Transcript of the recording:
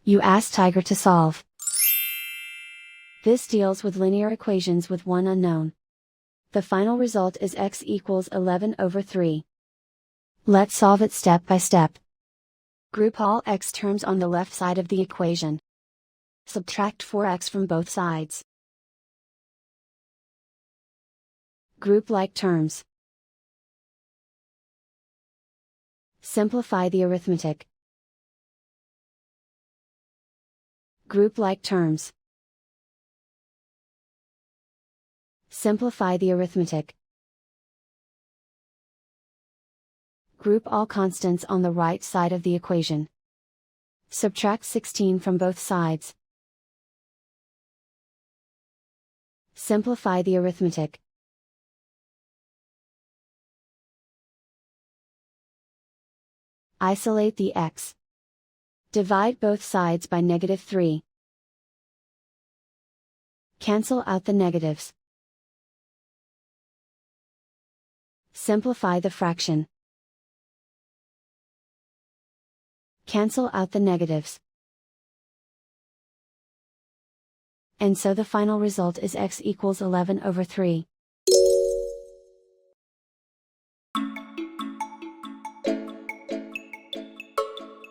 You ask Tiger to solve. This deals with linear equations with one unknown. The final result is x equals 11 over 3. Let's solve it step by step. Group all x terms on the left side of the equation. Subtract 4x from both sides. Group like terms. Simplify the arithmetic. Group like terms. Simplify the arithmetic. Group all constants on the right side of the equation. Subtract 16 from both sides. Simplify the arithmetic. Isolate the x. Divide both sides by -3. Cancel out the negatives. Simplify the fraction. Cancel out the negatives. And so the final result is x equals 11 over 3.